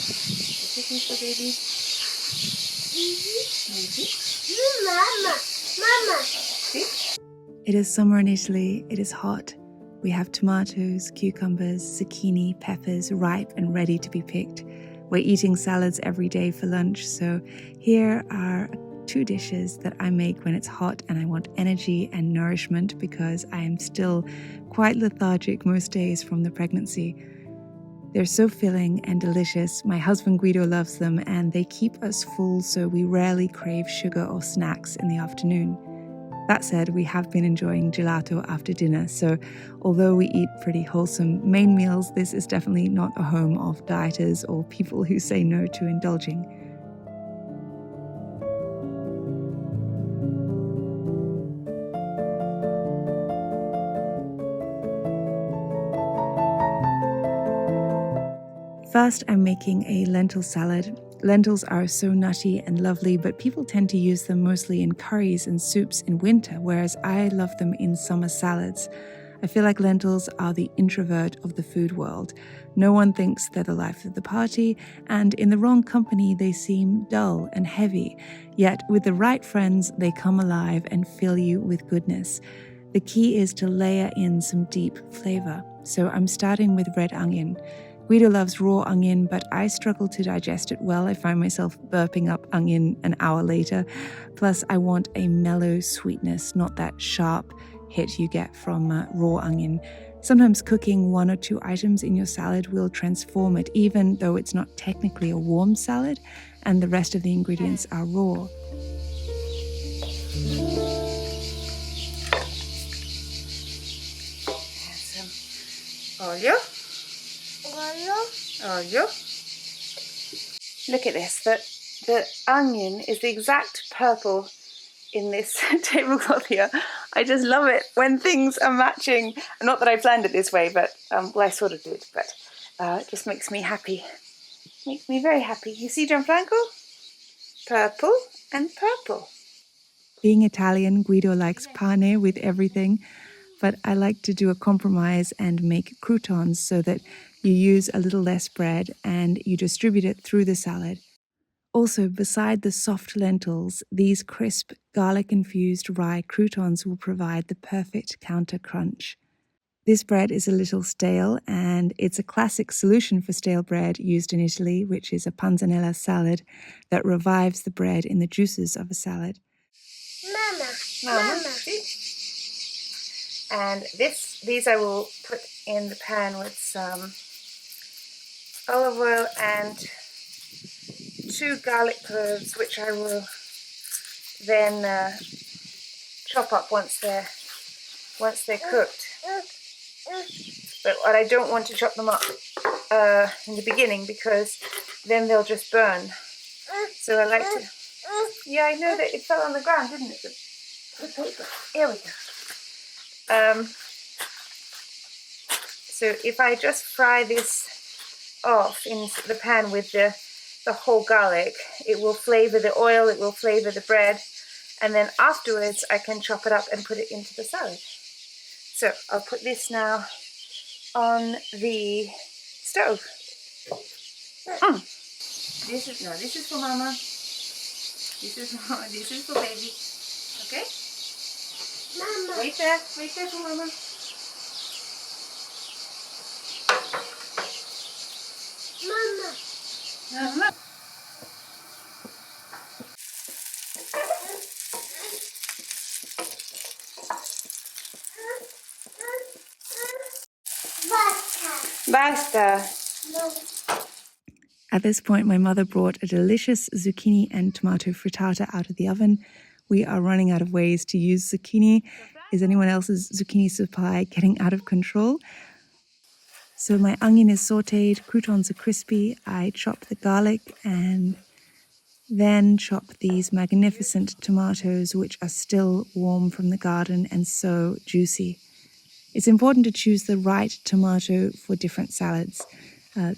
Cooking for baby. Mama. See? It is summer in Italy. It is hot. We have tomatoes, cucumbers, zucchini, peppers ripe and ready to be picked. We're eating salads every day for lunch, so here are 2 dishes that I make when it's hot and I want energy and nourishment because I am still quite lethargic most days from the pregnancy. They're so filling and delicious. My husband Guido loves them and they keep us full, so we rarely crave sugar or snacks in the afternoon. That said, we have been enjoying gelato after dinner, so although we eat pretty wholesome main meals, this is definitely not a home of dieters or people who say no to indulging. First, I'm making a lentil salad. Lentils are so nutty and lovely, but people tend to use them mostly in curries and soups in winter, whereas I love them in summer salads. I feel like lentils are the introvert of the food world. No one thinks they're the life of the party, and in the wrong company they seem dull and heavy. Yet with the right friends, they come alive and fill you with goodness. The key is to layer in some deep flavor. So I'm starting with red onion. Guido loves raw onion, but I struggle to digest it well. I find myself burping up onion an hour later. Plus, I want a mellow sweetness, not that sharp hit you get from raw onion. Sometimes cooking 1 or 2 items in your salad will transform it, even though it's not technically a warm salad and the rest of the ingredients are raw. Olio. Look at this. The onion is the exact purple in this tablecloth here. I just love it when things are matching. Not that I planned it this way, but well, I sort of did. But it just makes me happy. Makes me very happy. You see, Gianfranco? Purple and purple. Being Italian, Guido likes pane with everything, but I like to do a compromise and make croutons so that you use a little less bread and you distribute it through the salad. Also, beside the soft lentils, these crisp, garlic-infused rye croutons will provide the perfect counter crunch. This bread is a little stale, and it's a classic solution for stale bread used in Italy, which is a panzanella salad that revives the bread in the juices of a salad. Mama. See? And these I will put in the pan with some olive oil and 2 garlic cloves, which I will then chop up once they're cooked. But I don't want to chop them up in the beginning because then they'll just burn. So I like to. Yeah, I know that it fell on the ground, didn't it? The paper. Here we go. So if I just fry this off in the pan with the whole garlic, it will flavor the oil, it will flavor the bread, and then afterwards I can chop it up and put it into the salad. So I'll put this now on the stove. This is for Mama. This is for baby. Okay? Mama. Wait there for Mama. Mama. Basta. At this point, my mother brought a delicious zucchini and tomato frittata out of the oven. We are running out of ways to use zucchini. Is anyone else's zucchini supply getting out of control? So my onion is sauteed, croutons are crispy. I chop the garlic and then chop these magnificent tomatoes, which are still warm from the garden and so juicy. It's important to choose the right tomato for different salads.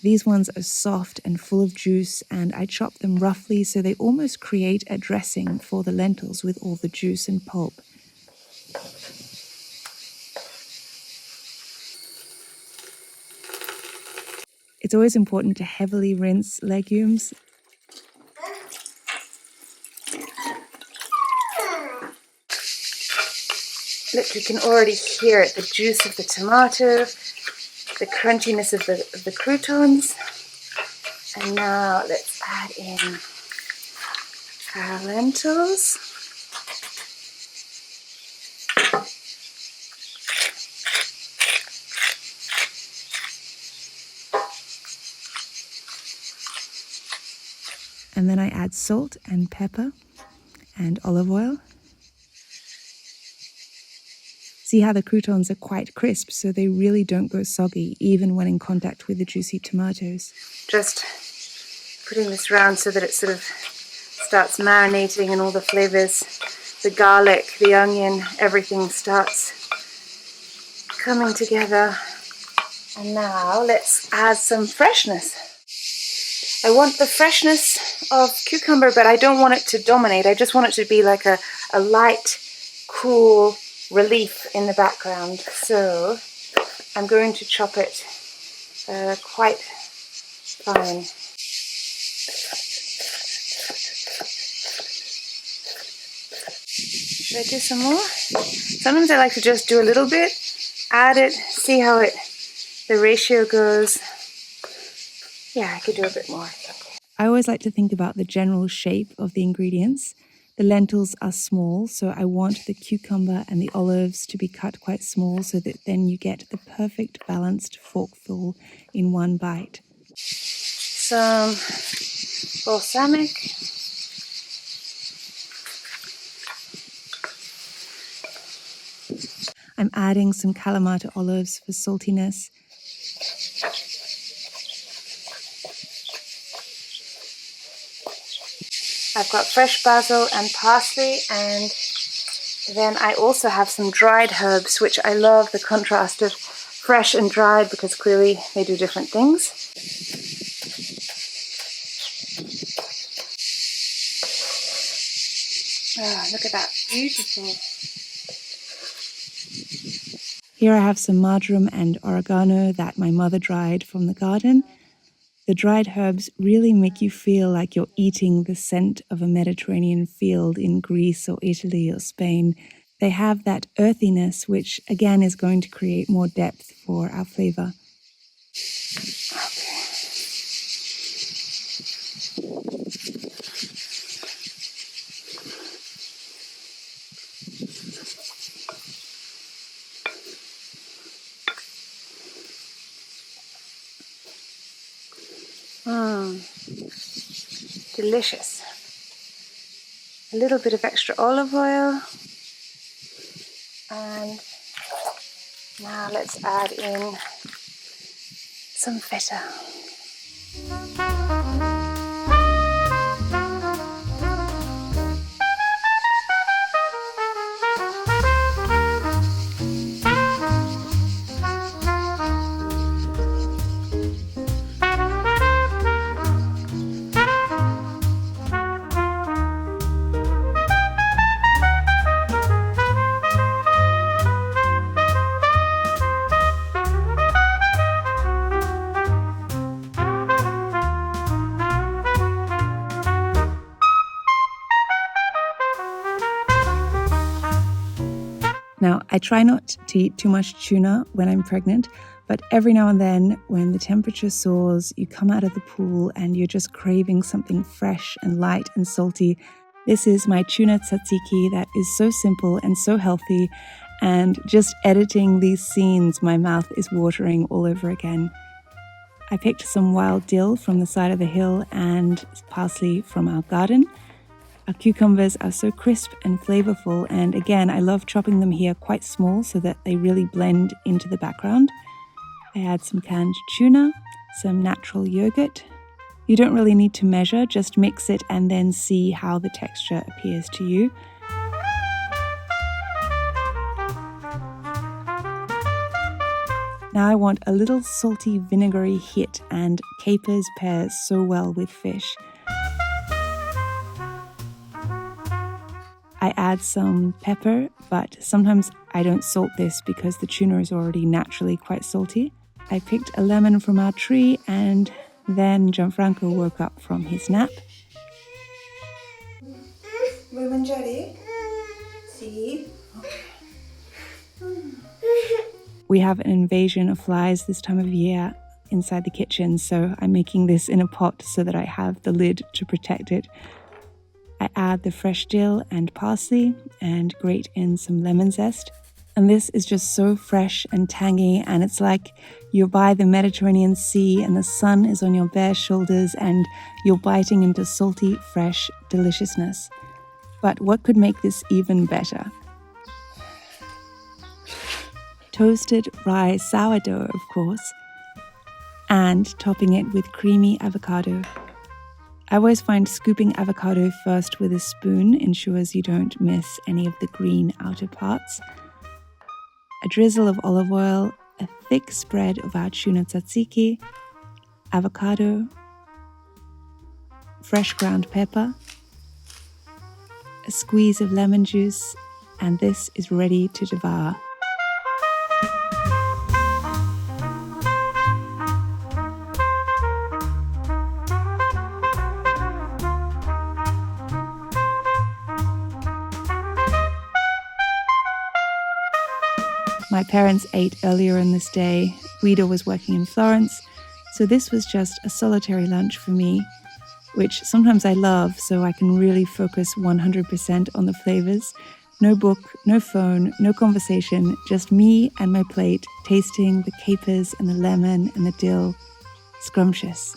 These ones are soft and full of juice, and I chop them roughly so they almost create a dressing for the lentils with all the juice and pulp. It's always important to heavily rinse legumes. Look, you can already hear it, the juice of the tomato, the crunchiness of the croutons. And now let's add in our lentils. And then I add salt and pepper and olive oil. See how the croutons are quite crisp, so they really don't go soggy, even when in contact with the juicy tomatoes. Just putting this around so that it sort of starts marinating and all the flavors, the garlic, the onion, everything starts coming together. And now let's add some freshness. I want the freshness of cucumber, but I don't want it to dominate. I just want it to be like a light, cool relief in the background. So I'm going to chop it quite fine. Should I do some more? Sometimes I like to just do a little bit, add it, see how the ratio goes. Yeah, I could do a bit more. I always like to think about the general shape of the ingredients. The lentils are small, so I want the cucumber and the olives to be cut quite small so that then you get the perfect balanced forkful in one bite. Some balsamic. I'm adding some Kalamata olives for saltiness. I've got fresh basil and parsley, and then I also have some dried herbs, which I love the contrast of fresh and dried because clearly they do different things. Oh, look at that, beautiful. Here I have some marjoram and oregano that my mother dried from the garden. The dried herbs really make you feel like you're eating the scent of a Mediterranean field in Greece or Italy or Spain. They have that earthiness, which again is going to create more depth for our flavor. Delicious. A little bit of extra olive oil, and now let's add in some feta. Now, I try not to eat too much tuna when I'm pregnant, but every now and then when the temperature soars, you come out of the pool and you're just craving something fresh and light and salty. This is my tuna tzatziki that is so simple and so healthy, and just editing these scenes, my mouth is watering all over again. I picked some wild dill from the side of the hill and parsley from our garden. Our cucumbers are so crisp and flavorful, and again, I love chopping them here quite small so that they really blend into the background. I add some canned tuna, some natural yogurt. You don't really need to measure, just mix it and then see how the texture appears to you. Now I want a little salty vinegary hit, and capers pair so well with fish. I add some pepper, but sometimes I don't salt this because the tuna is already naturally quite salty. I picked a lemon from our tree, and then Gianfranco woke up from his nap. Vuoi mangiare? Sì. We have an invasion of flies this time of year inside the kitchen, so I'm making this in a pot so that I have the lid to protect it. I add the fresh dill and parsley and grate in some lemon zest. And this is just so fresh and tangy, and it's like you're by the Mediterranean Sea and the sun is on your bare shoulders and you're biting into salty, fresh deliciousness. But what could make this even better? Toasted rye sourdough, of course, and topping it with creamy avocado. I always find scooping avocado first with a spoon ensures you don't miss any of the green outer parts. A drizzle of olive oil, a thick spread of our tuna tzatziki, avocado, fresh ground pepper, a squeeze of lemon juice, and this is ready to devour. My parents ate earlier in this day. Guido was working in Florence, so this was just a solitary lunch for me, which sometimes I love so I can really focus 100% on the flavors. No book, no phone, no conversation, just me and my plate tasting the capers and the lemon and the dill. Scrumptious.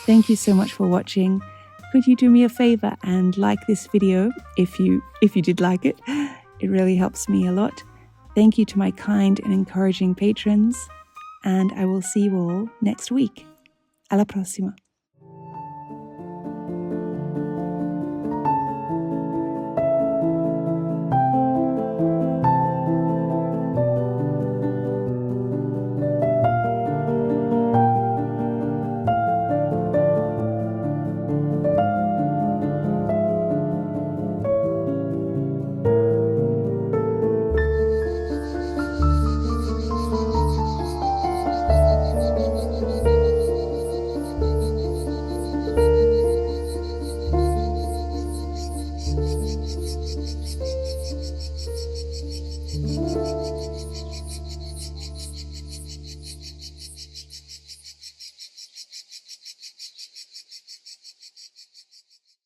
Thank you so much for watching. Could you do me a favor and like this video if you did like it? It really helps me a lot. Thank you to my kind and encouraging patrons, and I will see you all next week. Alla prossima.